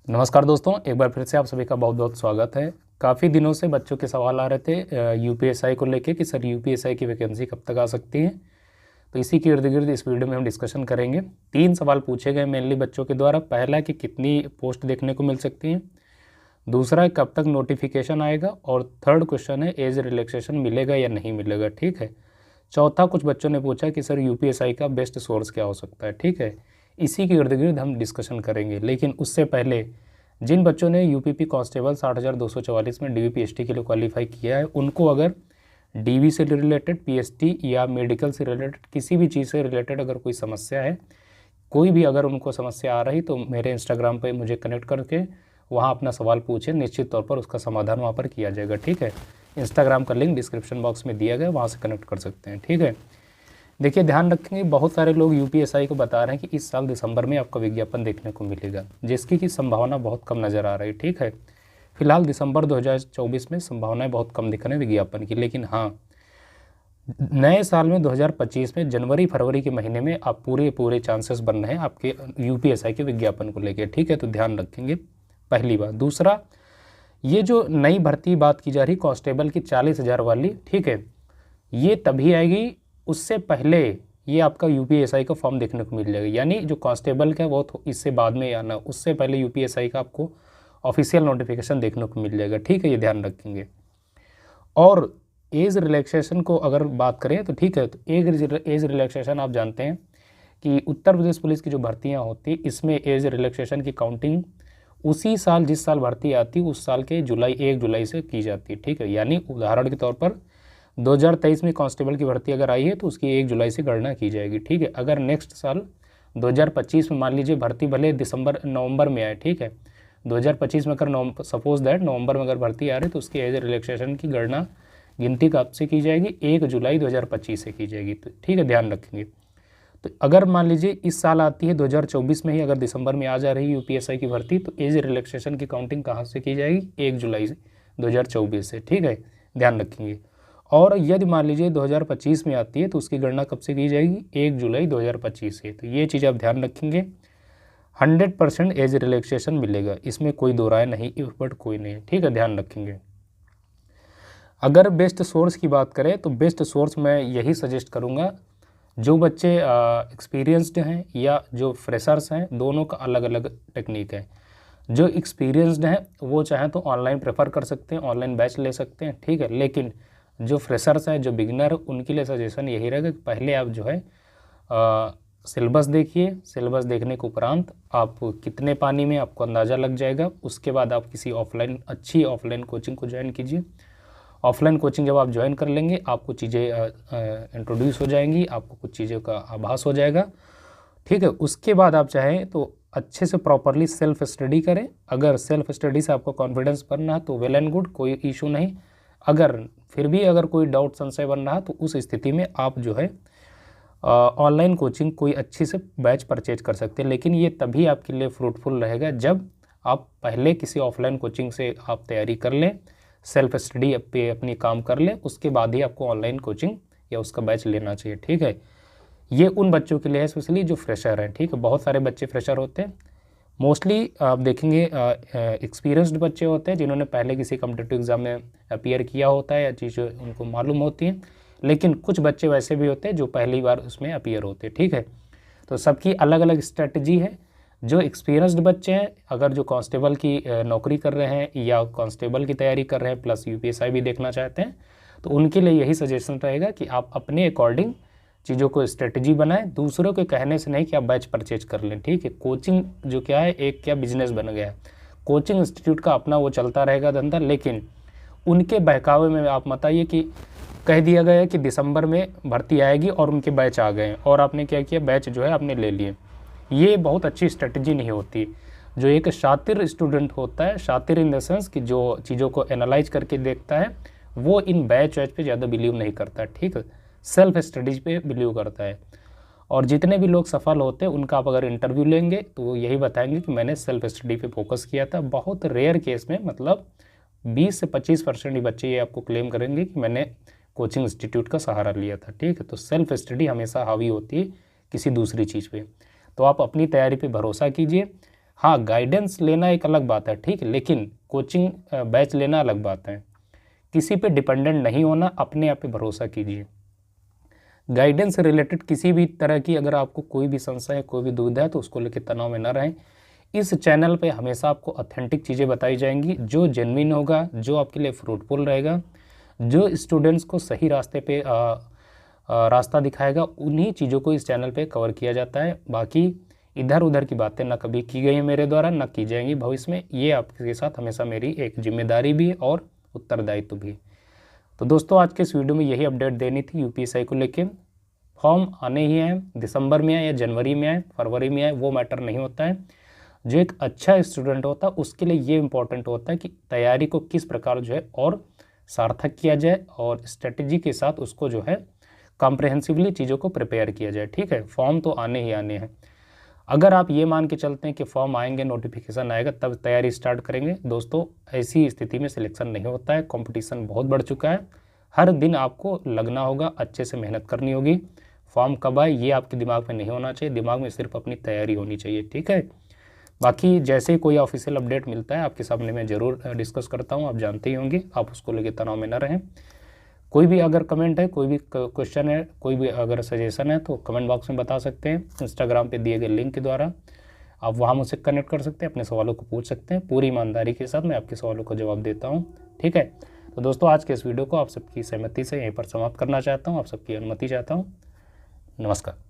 नमस्कार दोस्तों, एक बार फिर से आप सभी का बहुत बहुत स्वागत है। काफ़ी दिनों से बच्चों के सवाल आ रहे थे यूपीएसआई को लेके कि सर यूपीएसआई की वैकेंसी कब तक आ सकती है। तो इसी के इर्द गिर्द इस वीडियो में हम डिस्कशन करेंगे। 3 सवाल पूछे गए मेनली बच्चों के द्वारा। पहला कि कितनी पोस्ट देखने को मिल सकती हैं, दूसरा है कब तक नोटिफिकेशन आएगा, और थर्ड क्वेश्चन है एज रिलैक्सेशन मिलेगा या नहीं मिलेगा। ठीक है। चौथा कुछ बच्चों ने पूछा कि सर यूपीएसआई का बेस्ट सोर्स क्या हो सकता है। ठीक है, इसी के इर्द गिर्द हम डिस्कशन करेंगे। लेकिन उससे पहले जिन बच्चों ने यूपीपी कांस्टेबल 60,244 में डीवीपीएसटी के लिए क्वालिफाई किया है, उनको अगर डीवी से रिलेटेड, पीएसटी या मेडिकल से रिलेटेड, किसी भी चीज़ से रिलेटेड अगर कोई समस्या है, कोई भी अगर उनको समस्या आ रही, तो मेरे इंस्टाग्राम पे मुझे कनेक्ट करके वहाँ अपना सवाल पूछे। निश्चित तौर पर उसका समाधान वहाँ पर किया जाएगा। ठीक है, इंस्टाग्राम का लिंक डिस्क्रिप्शन बॉक्स में दिया गया, वहाँ से कनेक्ट कर सकते हैं। ठीक है, देखिए ध्यान रखेंगे, बहुत सारे लोग यूपीएसआई को बता रहे हैं कि इस साल दिसंबर में आपका विज्ञापन देखने को मिलेगा, जिसकी की संभावना बहुत कम नज़र आ रही है। ठीक है, फिलहाल दिसंबर 2024 में संभावनाएं बहुत कम दिख रही हैं विज्ञापन की। लेकिन हाँ, नए साल में 2025 में जनवरी फरवरी के महीने में आप पूरे चांसेस बन रहे हैं आपके यूपीएसआई के विज्ञापन को लेकर। ठीक है, तो ध्यान रखेंगे, पहली बात। दूसरा, ये जो नई भर्ती बात की जा रही कांस्टेबल की 40,000 वाली, ठीक है, ये तभी आएगी, उससे पहले ये आपका यूपीएसआई का फॉर्म देखने को मिल जाएगा। यानी जो कांस्टेबल का वो इससे बाद में आना, उससे पहले यूपीएसआई का आपको ऑफिशियल नोटिफिकेशन देखने को मिल जाएगा। ठीक है, ये ध्यान रखेंगे। और एज रिलैक्सेशन को अगर बात करें तो ठीक है, तो एज रिलैक्सेशन आप जानते हैं कि उत्तर प्रदेश पुलिस की जो भर्तियाँ होती है, इसमें एज रिलैक्सेशन की काउंटिंग उसी साल जिस साल भर्ती आती है उस साल के 1 जुलाई से की जाती है। ठीक है, यानी उदाहरण के तौर पर 2023 में कांस्टेबल की भर्ती अगर आई है तो उसकी 1 जुलाई से गणना की जाएगी। ठीक है, अगर नेक्स्ट साल 2025 में मान लीजिए भर्ती भले नवंबर में आए, ठीक है, 2025 में अगर सपोज दैट नवंबर में अगर भर्ती आ रही है तो उसकी एज रिलैक्सेशन की गणना गिनती कब से की जाएगी, 1 जुलाई 2025 से की जाएगी। तो ठीक है, ध्यान रखेंगे। तो अगर मान लीजिए इस साल आती है 2024 में ही, अगर दिसंबर में आ जा रही है यूपीएसआई की भर्ती, तो एज रिलैक्सेशन की काउंटिंग कहाँ से की जाएगी, 1 जुलाई 2024 से। ठीक है, ध्यान रखेंगे। और यदि मान लीजिए 2025 में आती है तो उसकी गणना कब से की जाएगी, 1 जुलाई 2025 से। तो ये चीज़ आप ध्यान रखेंगे, 100% एज रिलैक्सेशन मिलेगा, इसमें कोई दो राय नहीं, इफ बट कोई नहीं। ठीक है, ध्यान रखेंगे। अगर बेस्ट सोर्स की बात करें तो बेस्ट सोर्स मैं यही सजेस्ट करूँगा, जो बच्चे एक्सपीरियंस्ड हैं या जो फ्रेशर्स हैं, दोनों का अलग अलग टेक्निक है। जो एक्सपीरियंस्ड हैं वो चाहें तो ऑनलाइन प्रेफर कर सकते हैं, ऑनलाइन बैच ले सकते हैं। ठीक है, लेकिन जो फ्रेशर्स हैं, जो बिगिनर, उनके लिए सजेशन यही रहेगा कि पहले आप जो है सिलेबस देखिए। सिलेबस देखने के उपरांत आप कितने पानी में आपको अंदाज़ा लग जाएगा। उसके बाद आप किसी अच्छी ऑफलाइन कोचिंग को ज्वाइन कीजिए। ऑफलाइन कोचिंग जब आप ज्वाइन कर लेंगे, आपको चीज़ें इंट्रोड्यूस हो जाएंगी, आपको कुछ चीज़ों का आभास हो जाएगा। ठीक है, उसके बाद आप चाहें तो अच्छे से प्रॉपरली सेल्फ स्टडी करें। अगर सेल्फ स्टडी से आपको कॉन्फिडेंस बनना है तो वेल एंड गुड, कोई इशू नहीं। अगर फिर भी अगर कोई डाउट संशय बन रहा है तो उस स्थिति में आप जो है ऑनलाइन कोचिंग कोई अच्छी से बैच परचेज कर सकते हैं। लेकिन ये तभी आपके लिए फ्रूटफुल रहेगा जब आप पहले किसी ऑफलाइन कोचिंग से आप तैयारी कर लें, सेल्फ स्टडी पे अपनी काम कर लें, उसके बाद ही आपको ऑनलाइन कोचिंग या उसका बैच लेना चाहिए। ठीक है, ये उन बच्चों के लिए है स्पेशली जो फ्रेशर हैं। ठीक है, बहुत सारे बच्चे फ्रेशर होते हैं, मोस्टली आप देखेंगे एक्सपीरियंस्ड बच्चे होते हैं जिन्होंने पहले किसी कॉम्पिटिटिव एग्जाम में अपीयर किया होता है या चीज़ें उनको मालूम होती हैं। लेकिन कुछ बच्चे वैसे भी होते हैं जो पहली बार उसमें अपीयर होते हैं। ठीक है, तो सबकी अलग अलग स्ट्रेटजी है। जो एक्सपीरियंस्ड बच्चे हैं, अगर जो कांस्टेबल की नौकरी कर रहे हैं या कांस्टेबल की तैयारी कर रहे हैं प्लस यूपीएसआई भी देखना चाहते हैं, तो उनके लिए यही सजेशन रहेगा कि आप अपने अकॉर्डिंग चीज़ों को स्ट्रेटजी बनाएं, दूसरों के कहने से नहीं कि आप बैच परचेज कर लें। ठीक है, कोचिंग जो क्या है, एक क्या बिजनेस बन गया है। कोचिंग इंस्टीट्यूट का अपना वो चलता रहेगा धंधा, लेकिन उनके बहकावे में आप मत आइए कि कह दिया गया है कि दिसंबर में भर्ती आएगी और उनके बैच आ गए और आपने क्या किया, बैच जो है आपने ले लिए। ये बहुत अच्छी स्ट्रेटजी नहीं होती। जो एक शातिर स्टूडेंट होता है, शातिर इन द सेंस कि जो चीज़ों को एनालाइज करके देखता है, वो इन बैच वैच पे ज़्यादा बिलीव नहीं करता। ठीक है, सेल्फ स्टडीज पे बिलीव करता है। और जितने भी लोग सफल होते हैं उनका आप अगर इंटरव्यू लेंगे तो वो यही बताएंगे कि मैंने सेल्फ स्टडी पे फोकस किया था। बहुत रेयर केस में, मतलब 20 से 25% ही बच्चे ये आपको क्लेम करेंगे कि मैंने कोचिंग इंस्टीट्यूट का सहारा लिया था। ठीक है, तो सेल्फ स्टडी हमेशा हावी होती है किसी दूसरी चीज़ पे। तो आप अपनी तैयारी पे भरोसा कीजिए, हाँ, गाइडेंस लेना एक अलग बात है, ठीक है, लेकिन कोचिंग बैच लेना अलग बात है। किसी पे डिपेंडेंट नहीं होना, अपने आप पे भरोसा कीजिए। गाइडेंस से रिलेटेड किसी भी तरह की अगर आपको कोई भी संशय है, कोई भी दुविधा है, तो उसको लेकर तनाव में न रहें। इस चैनल पे हमेशा आपको ऑथेंटिक चीज़ें बताई जाएंगी, जो जेन्युइन होगा, जो आपके लिए फ्रूटफुल रहेगा, जो स्टूडेंट्स को सही रास्ते पे रास्ता दिखाएगा, उन्हीं चीज़ों को इस चैनल पे कवर किया जाता है। बाकी इधर उधर की बातें ना कभी की गई हैं मेरे द्वारा, ना की जाएंगी भविष्य में। ये आपके साथ हमेशा मेरी एक जिम्मेदारी भी है और उत्तरदायित्व भी है। तो दोस्तों, आज के इस वीडियो में यही अपडेट देनी थी यूपीएससी को लेके। फॉर्म आने ही हैं, दिसंबर में आए या जनवरी में आए, फरवरी में आए, वो मैटर नहीं होता है। जो एक अच्छा स्टूडेंट होता है उसके लिए ये इम्पोर्टेंट होता है कि तैयारी को किस प्रकार जो है और सार्थक किया जाए, और स्ट्रेटजी के साथ उसको जो है कॉम्प्रहेंसिवली चीज़ों को प्रिपेयर किया जाए। ठीक है, फॉर्म तो आने ही आने हैं। अगर आप ये मान के चलते हैं कि फॉर्म आएंगे, नोटिफिकेशन आएगा, तब तैयारी स्टार्ट करेंगे, दोस्तों ऐसी स्थिति में सिलेक्शन नहीं होता है। कंपटीशन बहुत बढ़ चुका है, हर दिन आपको लगना होगा, अच्छे से मेहनत करनी होगी। फॉर्म कब आए ये आपके दिमाग में नहीं होना चाहिए, दिमाग में सिर्फ अपनी तैयारी होनी चाहिए। ठीक है, बाकी जैसे ही कोई ऑफिशियल अपडेट मिलता है आपके सामने मैं ज़रूर डिस्कस करता हूँ, आप जानते ही होंगे। आप उसको लेकर तनाव में न रहें। कोई भी अगर कमेंट है, कोई भी क्वेश्चन है, कोई भी अगर सजेशन है, तो कमेंट बॉक्स में बता सकते हैं। इंस्टाग्राम पे दिए गए लिंक के द्वारा आप वहाँ मुझसे कनेक्ट कर सकते हैं, अपने सवालों को पूछ सकते हैं। पूरी ईमानदारी के साथ मैं आपके सवालों का जवाब देता हूँ। ठीक है, तो दोस्तों आज के इस वीडियो को आप सबकी सहमति से यहीं पर समाप्त करना चाहता हूँ, आप सबकी अनुमति चाहता हूँ। नमस्कार।